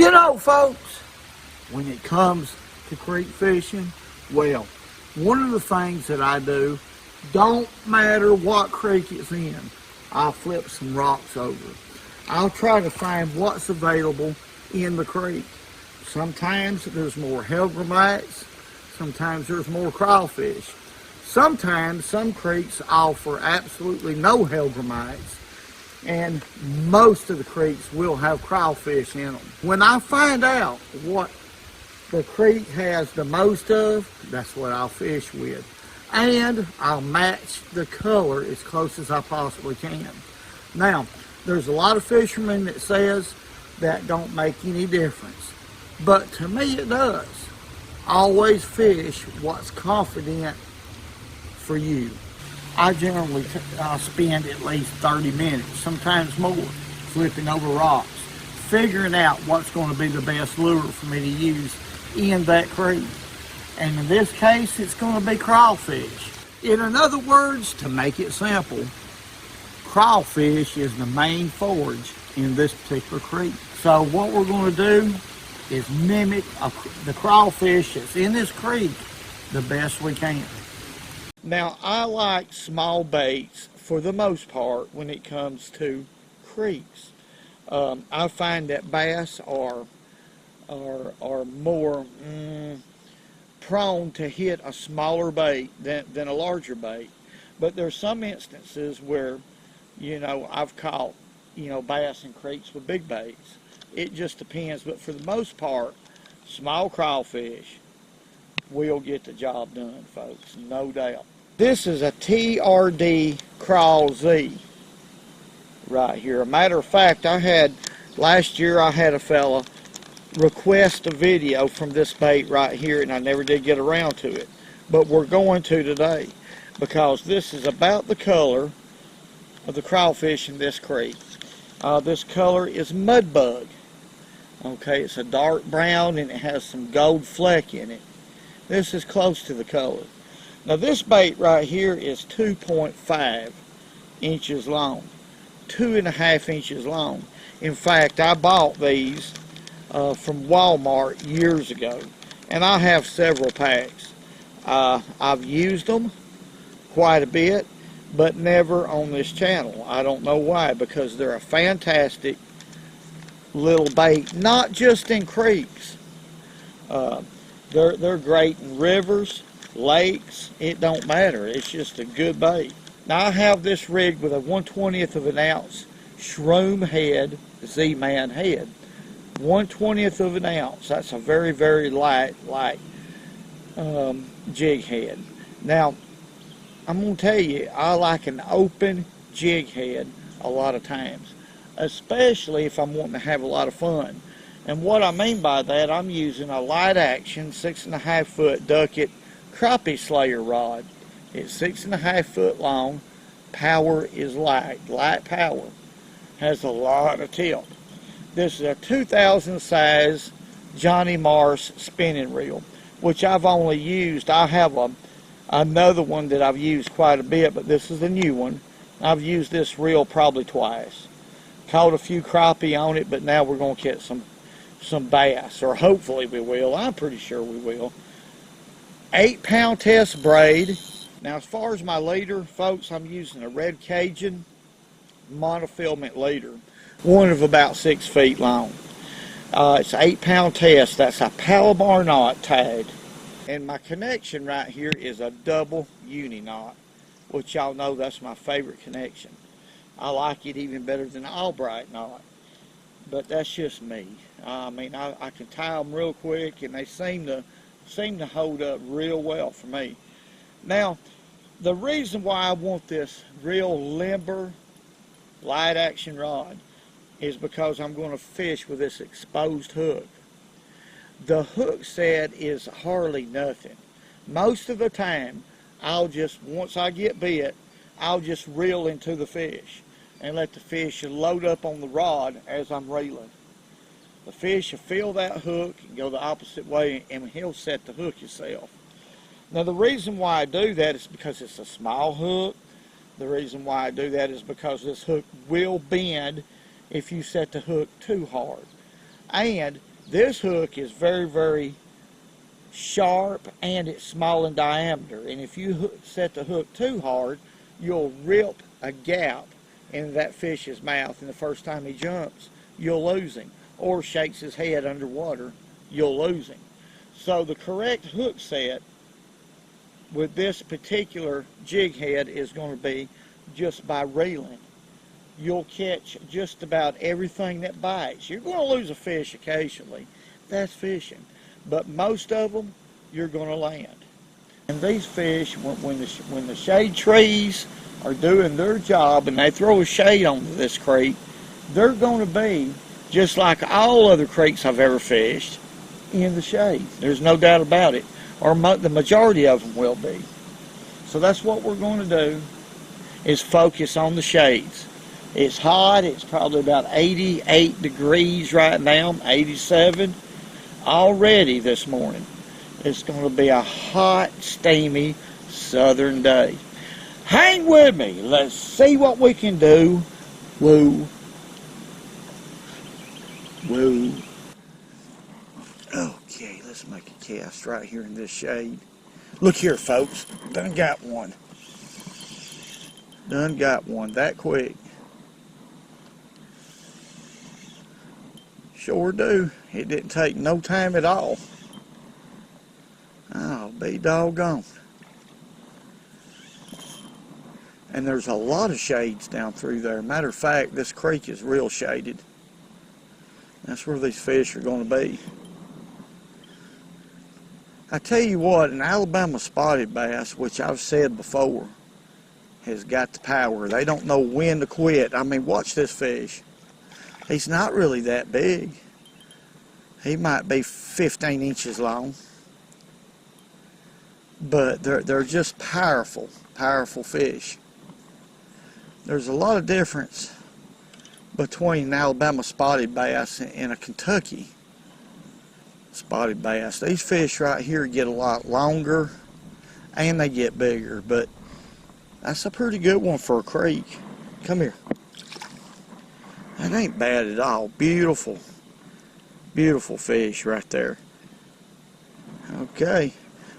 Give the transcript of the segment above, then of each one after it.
You know, folks, when it comes to creek fishing, well, one of the things that I do, don't matter what creek it's in, I'll flip some rocks over. I'll try to find what's available in the creek. Sometimes there's more hellgrammites, sometimes there's more crawfish. Sometimes some creeks offer absolutely no hellgrammites, and most of the creeks will have crawfish in them. When I find out what the creek has the most of, that's what I'll fish with. And I'll match the color as close as I possibly can. Now, there's a lot of fishermen that says that don't make any difference. But to me it does. Always fish what's confident for you. I generally spend at least 30 minutes, sometimes more, flipping over rocks, figuring out what's going to be the best lure for me to use in that creek. And in this case, it's going to be crawfish. In other words, to make it simple, crawfish is the main forage in this particular creek. So what we're going to do is mimic the crawfish that's in this creek the best we can. Now, I like small baits for the most part when it comes to creeks. I find that bass are more prone to hit a smaller bait than a larger bait. But there's some instances where, you know, I've caught, you know, bass in creeks with big baits. It just depends, but for the most part, small crawfish will get the job done, folks, no doubt. This is a TRD Crawl Z right here. A matter of fact, last year I had a fella request a video from this bait right here, and I never did get around to it. But we're going to today, because this is about the color of the crawfish in this creek. This color is mudbug. Okay, it's a dark brown and it has some gold fleck in it. This is close to the color. Now this bait right here is 2.5 inches long, 2.5 inches long. In fact, I bought these from Walmart years ago, and I have several packs. I've used them quite a bit, but never on this channel. I don't know why, because they're a fantastic little bait, not just in creeks. They're great in rivers, lakes, it don't matter. It's just a good bait. Now I have this rigged with a 1/20th of an ounce shroom head, Z-Man head. 1/20th of an ounce. That's a very, very light jig head. Now, I'm going to tell you, I like an open jig head a lot of times, especially if I'm wanting to have a lot of fun. And what I mean by that, I'm using a light action 6.5 foot Duckett crappie slayer rod. It's 6.5 foot long. Power is light power. Has a lot of tilt. This is a 2000 size Johnny Marsh spinning reel, which I've only used. I have another one that I've used quite a bit, but this is the new one. I've used this reel probably twice. Caught a few crappie on it, but now we're going to catch some bass, or hopefully we will. I'm pretty sure we will. 8-pound test braid. Now, as far as my leader, folks, I'm using a Red Cajun monofilament leader, one of about 6 feet long. It's 8-pound test. That's a Palomar knot tied. And my connection right here is a double uni knot, which y'all know that's my favorite connection. I like it even better than an Albright knot, but that's just me. I mean, I can tie them real quick, and they seem to hold up real well for me. Now, the reason why I want this real limber light action rod is because I'm going to fish with this exposed hook. The hook set is hardly nothing. Most of the time, once I get bit, I'll just reel into the fish and let the fish load up on the rod as I'm reeling. The fish will feel that hook and go the opposite way, and he'll set the hook himself. Now, the reason why I do that is because it's a small hook. The reason why I do that is because this hook will bend if you set the hook too hard. And This hook is very, very sharp, and it's small in diameter. And if you set the hook too hard, you'll rip a gap in that fish's mouth, and the first time he jumps, you'll lose him. Or shakes his head underwater, you'll lose him. So the correct hook set with this particular jig head is going to be just by reeling. You'll catch just about everything that bites. You're going to lose a fish occasionally. That's fishing. But most of them, you're going to land. And these fish, when the shade trees are doing their job and they throw a shade onto this creek, they're going to be just like all other creeks I've ever fished, in the shade. There's no doubt about it. Or the majority of them will be. So that's what we're going to do, is focus on the shades. It's hot. It's probably about 88 degrees right now, 87 already this morning. It's going to be a hot, steamy southern day. Hang with me. Let's see what we can do. Woo. Woo. Okay, let's make a cast right here in this shade. Look here, folks. Done got one. Done got one that quick. Sure do. It didn't take no time at all. I'll be doggone. And there's a lot of shades down through there. Matter of fact, this creek is real shaded. That's where these fish are going to be. I tell you what, an Alabama spotted bass, which I've said before, has got the power. They don't know when to quit. I mean, watch this fish. He's not really that big. He might be 15 inches long. But they're just powerful, powerful fish. There's a lot of difference between an Alabama spotted bass and a Kentucky spotted bass. These fish right here get a lot longer and they get bigger, but that's a pretty good one for a creek. Come here. That ain't bad at all. Beautiful, beautiful fish right there. Okay,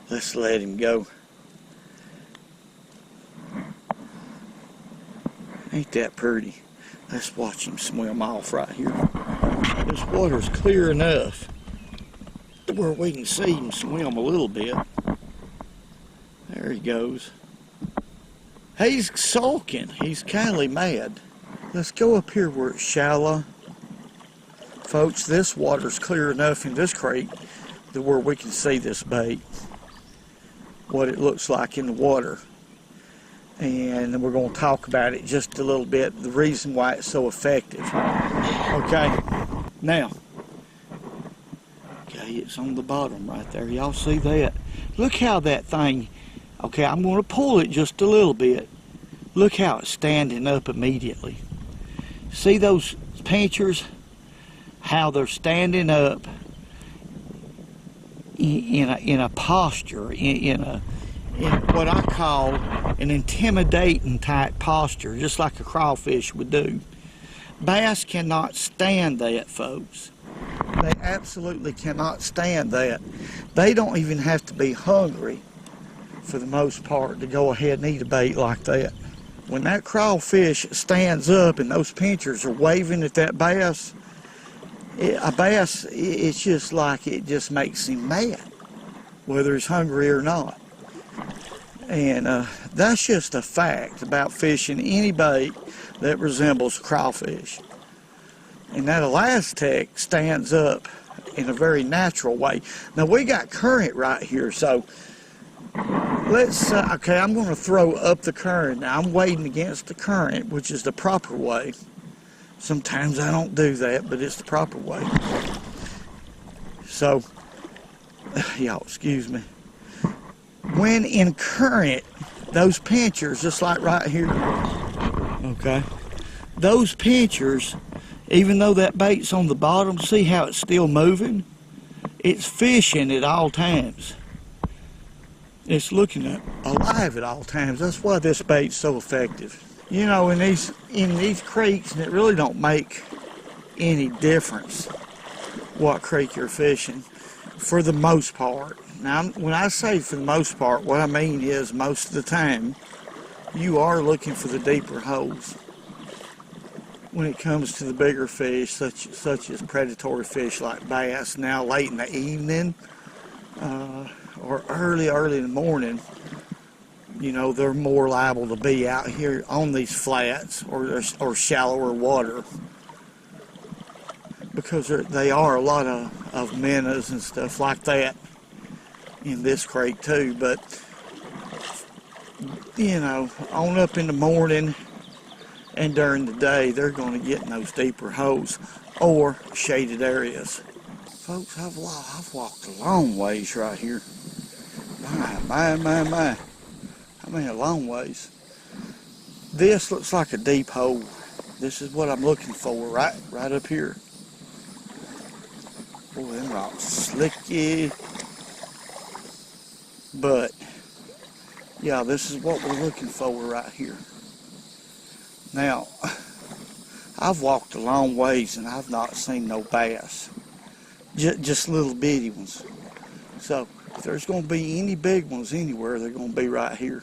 let's let him go. Ain't that pretty? Let's watch him swim off right here. This water's clear enough to where we can see him swim a little bit. There he goes. He's sulking. He's kindly mad. Let's go up here where it's shallow. Folks, this water's clear enough in this creek to where we can see this bait, what it looks like in the water. And we're going to talk about it just a little bit, the reason why it's so effective. Okay, now, okay, it's on the bottom right there. Y'all see that? Look how that thing, okay, I'm going to pull it just a little bit. Look how it's standing up immediately. See those pinchers? How they're standing up in a posture, in what I call an intimidating type posture, just like a crawfish would do. Bass cannot stand that, folks. They absolutely cannot stand that. They don't even have to be hungry, for the most part, to go ahead and eat a bait like that. When that crawfish stands up and those pinchers are waving at that bass, it's just like it just makes him mad, whether he's hungry or not. And that's just a fact about fishing any bait that resembles crawfish. And that Elastic stands up in a very natural way. Now we got current right here, so let's, okay, I'm going to throw up the current. Now I'm wading against the current, which is the proper way. Sometimes I don't do that, but it's the proper way. So, y'all excuse me. When in current, those pinchers, just like right here, okay, those pinchers, even though that bait's on the bottom, see how it's still moving? It's fishing at all times. It's looking alive at all times. That's why this bait's so effective. You know, in these creeks, and it really don't make any difference what creek you're fishing, for the most part. Now, when I say for the most part, what I mean is most of the time you are looking for the deeper holes when it comes to the bigger fish, such as predatory fish like bass. Now, late in the evening or early in the morning, you know, they're more liable to be out here on these flats or shallower water, because they are a lot of minnows and stuff like that in this creek too. But, you know, on up in the morning and during the day, they're going to get in those deeper holes or shaded areas. Folks, I've walked a long ways right here. My. I mean, a long ways. This looks like a deep hole. This is what I'm looking for, right up here. Boy, them rocks slicky. But, yeah, this is what we're looking for right here. Now, I've walked a long ways and I've not seen no bass. Just little bitty ones. So, if there's going to be any big ones anywhere, they're going to be right here.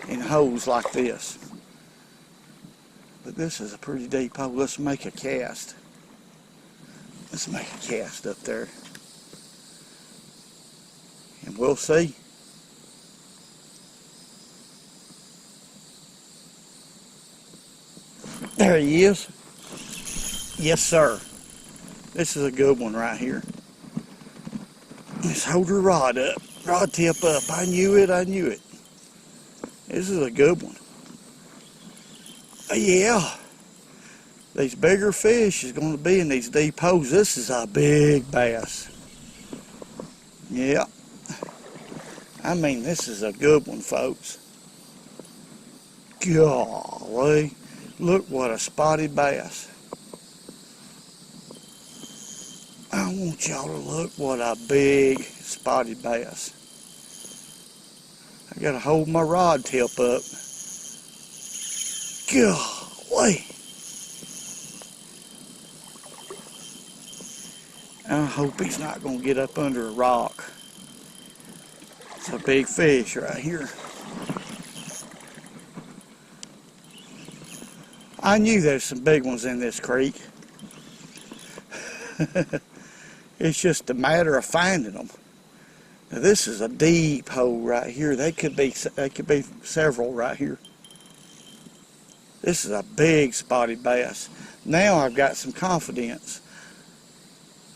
In holes like this. But this is a pretty deep hole. Let's make a cast. Let's make a cast up there. And we'll see. There he is. Yes, sir. This is a good one right here. Let's hold her rod up. Rod tip up. I knew it. This is a good one. Yeah. These bigger fish is going to be in these deep holes. This is a big bass. Yeah. I mean, this is a good one, folks. Golly. Look what a spotted bass. I want y'all to look what a big spotted bass. I gotta hold my rod tip up. Golly. I hope he's not gonna get up under a rock. It's a big fish right here. I knew there's some big ones in this creek. It's just a matter of finding them. Now this is a deep hole right here. They could be several right here. This is a big spotted bass. Now I've got some confidence.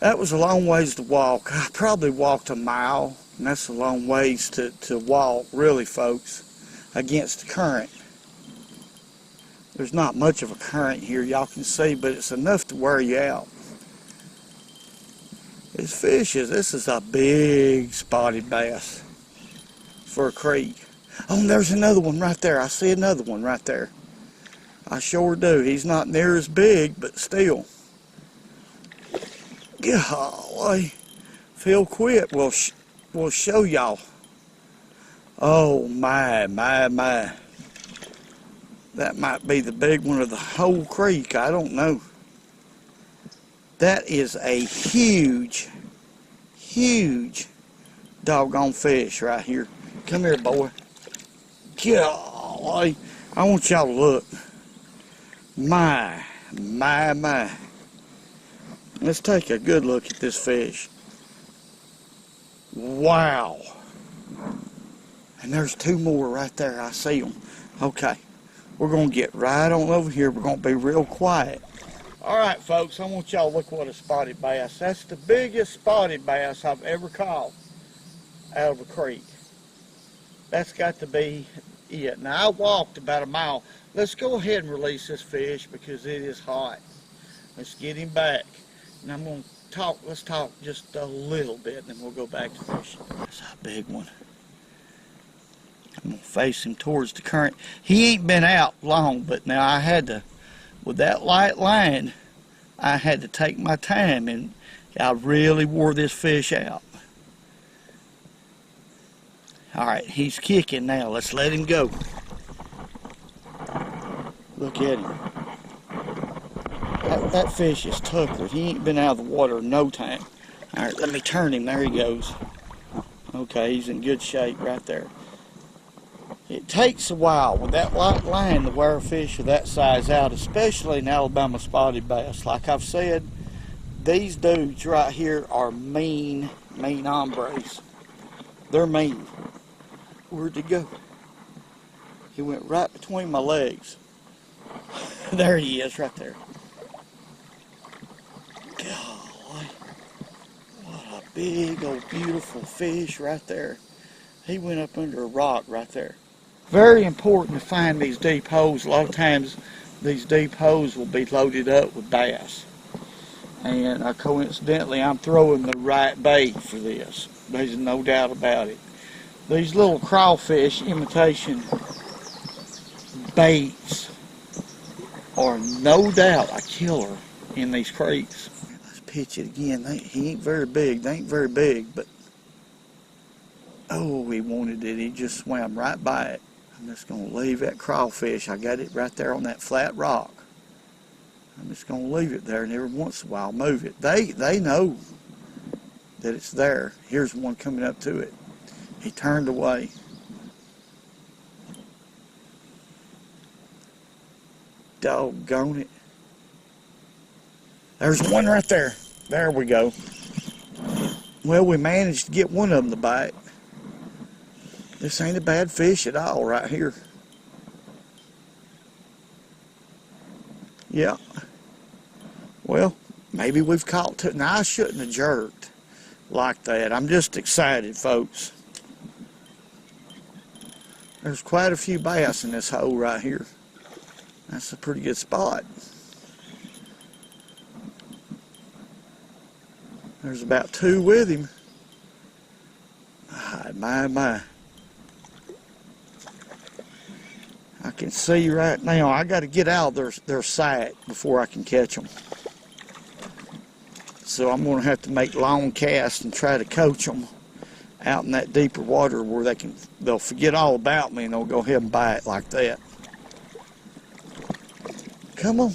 That was a long ways to walk. I probably walked a mile, and that's a long ways to walk, really, folks, against the current. There's not much of a current here, y'all can see, but it's enough to wear you out. This is a big spotted bass for a creek. Oh, and there's another one right there. I see another one right there. I sure do. He's not near as big, but still. Golly. Phil Quit will show y'all. Oh, my. That might be the big one of the whole creek. I don't know. That is a huge doggone fish right here. Come here, boy. Golly. I want y'all to look. My. Let's take a good look at this fish. Wow. And there's two more right there. I see them. Okay. We're going to get right on over here. We're going to be real quiet. All right, folks, I want y'all to look what a spotted bass. That's the biggest spotted bass I've ever caught out of a creek. That's got to be it. Now, I walked about a mile. Let's go ahead and release this fish because it is hot. Let's get him back. And I'm going to talk, let's talk just a little bit, and then we'll go back to fishing. That's a big one. I'm going to face him towards the current. He ain't been out long, but now I had to, with that light line, I had to take my time, and I really wore this fish out. All right, he's kicking now. Let's let him go. Look at him. That That fish is tuckered. He ain't been out of the water in no time. All right, let me turn him. There he goes. Okay, he's in good shape right there. It takes a while with that light line to wear a fish of that size out, especially in Alabama spotted bass. Like I've said, these dudes right here are mean hombres. They're mean. Where'd he go? He went right between my legs. There he is, right there. Golly. What a big old beautiful fish right there. He went up under a rock right there. Very important to find these deep holes. A lot of times these deep holes will be loaded up with bass. And coincidentally, I'm throwing the right bait for this. There's no doubt about it. These little crawfish imitation baits are no doubt a killer in these creeks. Let's pitch it again. He ain't very big. They ain't very big, but oh, he wanted it. He just swam right by it. I'm just going to leave that crawfish. I got it right there on that flat rock. I'm just going to leave it there, and every once in a while move it. They know that it's there. Here's one coming up to it. He turned away. Doggone it. There's one right there. There we go. Well, we managed to get one of them to bite. This ain't a bad fish at all right here. Yeah. Well, maybe we've caught two. Now, I shouldn't have jerked like that. I'm just excited, folks. There's quite a few bass in this hole right here. That's a pretty good spot. There's about two with him. My. I can see right now. I got to get out of their sight before I can catch them. So I'm going to have to make long casts and try to coach them out in that deeper water where they'll forget all about me and they'll go ahead and bite like that. Come on.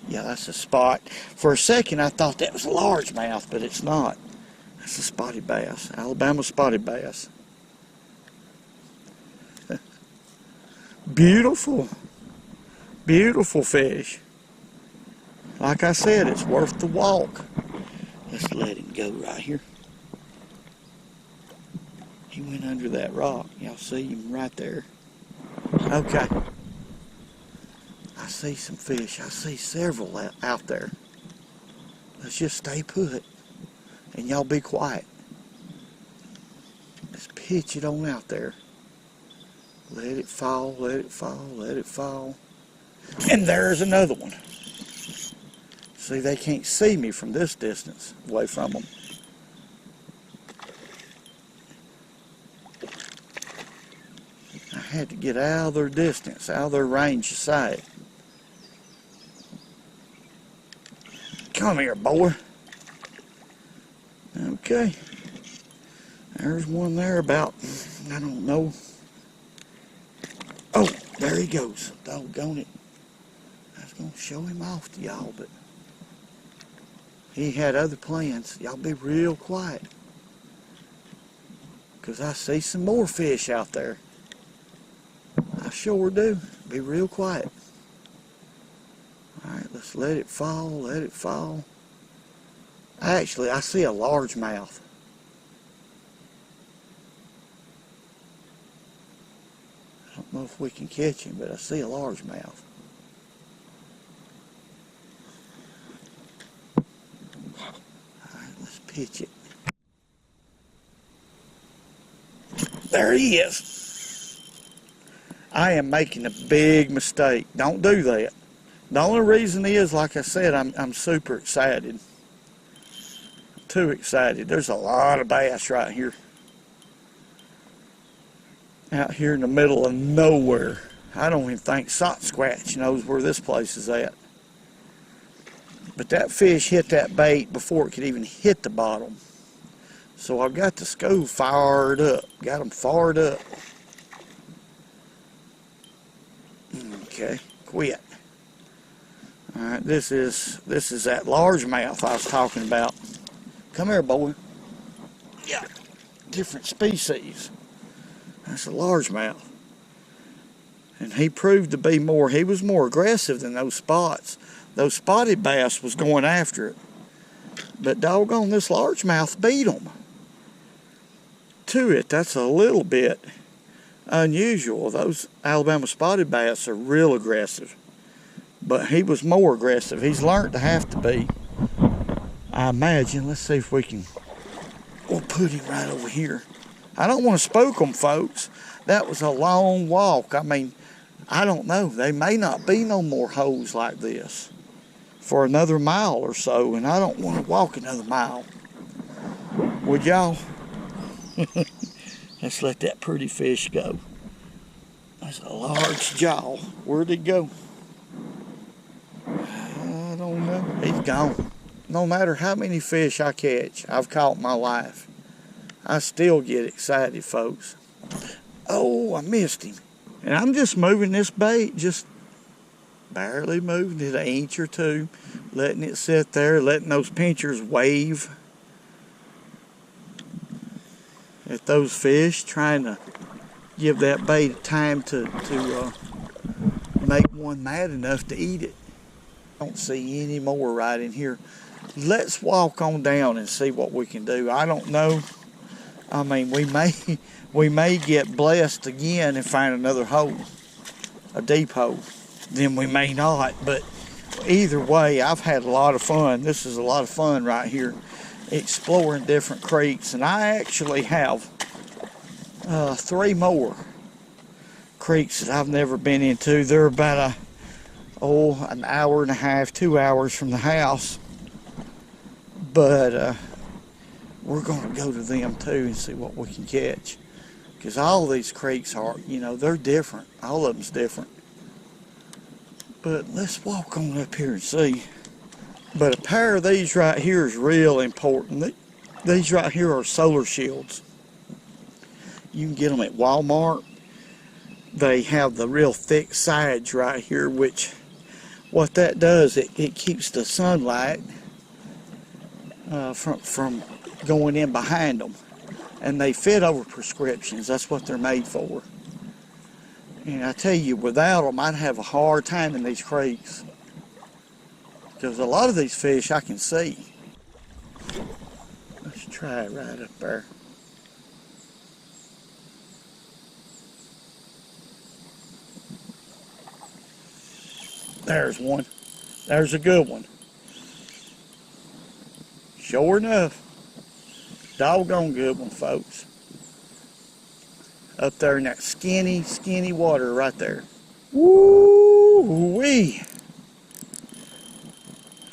Yeah, that's a spot. For a second, I thought that was a largemouth, but it's not. That's a spotted bass, Alabama spotted bass. Beautiful, beautiful fish. Like I said, it's worth the walk. Let's let him go right here. He went under that rock. Y'all see him right there. Okay. I see some fish. I see several out there. Let's just stay put. And y'all be quiet. Let's pitch it on out there. Let it fall, let it fall, let it fall. And there's another one. See, they can't see me from this distance away from them. I had to get out of their distance, out of their range of sight. Come here, boy. Okay. There's one there about, I don't know. Oh, there he goes. Doggone it. I was going to show him off to y'all, but he had other plans. Y'all be real quiet. Because I see some more fish out there. I sure do. Be real quiet. Alright, let's let it fall, let it fall. Actually, I see a largemouth. I don't know if we can catch him, but I see a largemouth. Alright, let's pitch it. There he is. I am making a big mistake. Don't do that. The only reason is, like I said, I'm super excited. Too excited. There's a lot of bass right here. Out here in the middle of nowhere. I don't even think Squatch knows where this place is at. But that fish hit that bait before it could even hit the bottom. So I've got the scope fired up. Got them fired up. Okay, quit. Alright, this is that largemouth I was talking about. Come here, boy. Yeah, different species. That's a largemouth. And he proved to be he was more aggressive than those spots. Those spotted bass was going after it. But doggone, this largemouth beat them to it. That's a little bit unusual. Those Alabama spotted bass are real aggressive. But he was more aggressive. He's learned to have to be, I imagine. Let's see if we'll put him right over here. I don't want to spook them, folks. That was a long walk. I mean, I don't know. They may not be no more holes like this for another mile or so, and I don't want to walk another mile. Would y'all? Let's let that pretty fish go. That's a large jaw. Where'd he go? I don't know. He's gone. No matter how many fish I catch, I've caught in my life, I still get excited, folks. Oh, I missed him. And I'm just moving this bait, just barely moving it an inch or two, letting it sit there, letting those pinchers wave at those fish, trying to give that bait time to make one mad enough to eat it. Don't see any more right in here. Let's walk on down and see what we can do. I don't know. I mean, we may get blessed again and find another hole, a deep hole. Then we may not, but either way, I've had a lot of fun. This is a lot of fun right here, exploring different creeks. And I actually have 3 more creeks that I've never been into. They're about an hour and a half, 2 hours from the house. But we're going to go to them too and see what we can catch. Because all these creeks are, they're different. All of them's different. But let's walk on up here and see. But a pair of these right here is real important. These right here are solar shields. You can get them at Walmart. They have the real thick sides right here, which what that does, it keeps the sunlight from going in behind them. And they fit over prescriptions. That's what they're made for. And I tell you, without them, I'd have a hard time in these creeks. Because a lot of these fish I can see. Let's try it right up there. There's one. There's a good one. Sure enough. Doggone good one, folks. Up there in that skinny, skinny water right there. Woo-wee.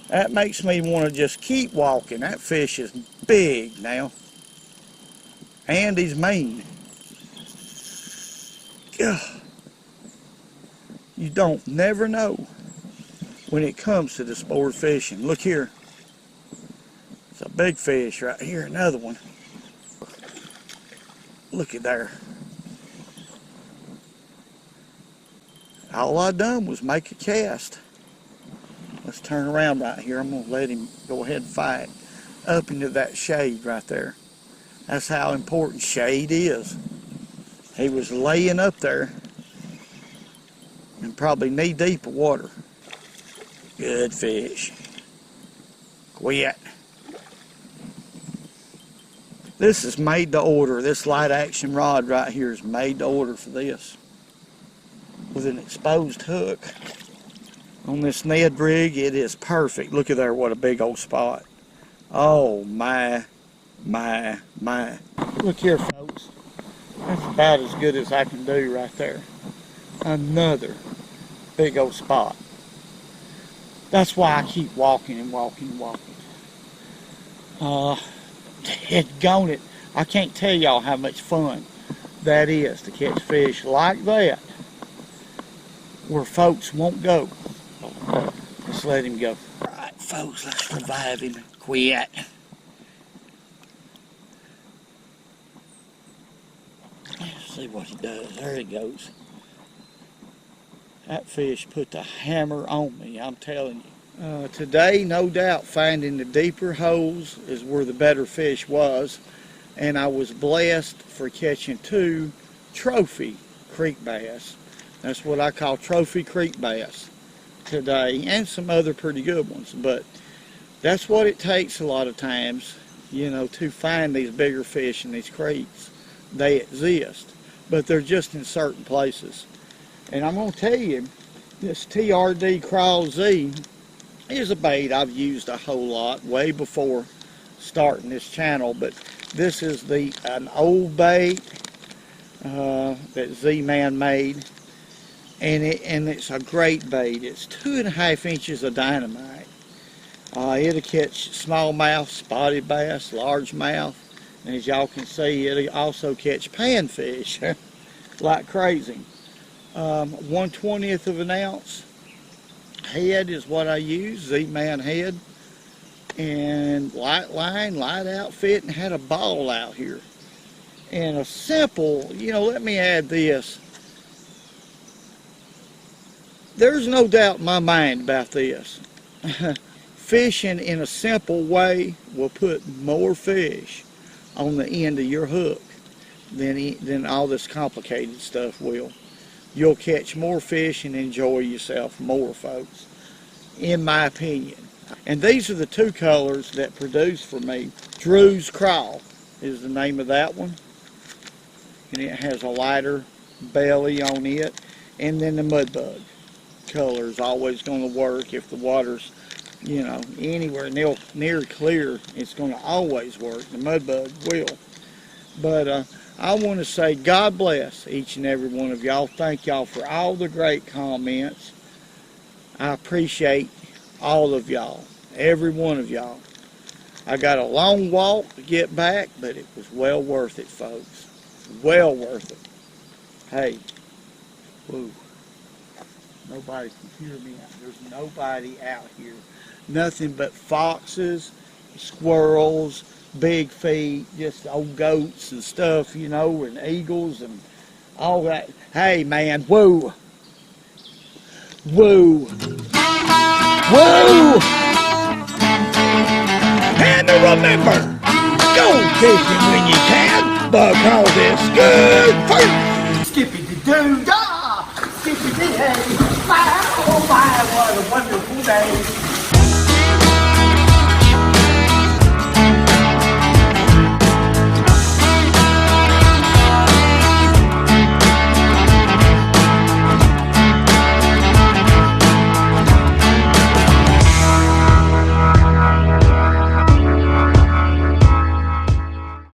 That makes me want to just keep walking. That fish is big now. And he's mean. Ugh. You don't never know when it comes to the sport fishing. Look here. It's a big fish right here, another one. Look at there. All I done was make a cast. Let's turn around right here. I'm going to let him go ahead and fight up into that shade right there. That's how important shade is. He was laying up there and probably knee deep of water. Good fish. Quit. This is made to order. This light action rod right here is made to order for this. With an exposed hook on this Ned rig, it is perfect. Look at there, what a big old spot. Oh my. Look here, folks. That's about as good as I can do right there. Another big old spot. That's why I keep walking and walking and walking. Doggone it. I can't tell y'all how much fun that is to catch fish like that where folks won't go. Let's let him go. Alright, folks, let's revive him. Quit. Let's see what he does. There he goes. That fish put the hammer on me, I'm telling you. Today, no doubt, finding the deeper holes is where the better fish was, and I was blessed for catching 2 trophy creek bass. That's what I call trophy creek bass today, and some other pretty good ones. But that's what it takes a lot of times, you know, to find these bigger fish in these creeks. They exist, but they're just in certain places. And I'm going to tell you, this TRD Crawl Z is a bait I've used a whole lot way before starting this channel, but this is an old bait that Z-Man made, and it's a great bait. It's 2.5 inches of dynamite. It'll catch smallmouth, spotted bass, largemouth, and as y'all can see, it'll also catch panfish like crazy. 1/20 of an ounce head is what I use, Z-Man head, and light line, light outfit, and had a ball out here. And a simple, you know, let me add this. There's no doubt in my mind about this. Fishing in a simple way will put more fish on the end of your hook than all this complicated stuff will. You'll catch more fish and enjoy yourself more, folks, in my opinion. And these are the 2 colors that produce for me. Drew's Crawl is the name of that one. And it has a lighter belly on it. And then the mudbug color is always going to work if the water's, you know, anywhere near clear. It's going to always work. The mudbug will. But I want to say God bless each and every one of y'all. Thank y'all for all the great comments. I appreciate all of y'all, every one of y'all. I got a long walk to get back, but it was well worth it, folks. Well worth it. Hey, whoa. Nobody can hear me. There's nobody out here. Nothing but foxes, squirrels, big feet, just old goats and stuff, you know, and eagles and all that. Hey, man, whoa. Whoa. Whoa! And remember, go fishing when you can, because it's good for Skippy-doo-dah! Skippy-dee-hey! Oh my, what a wonderful day!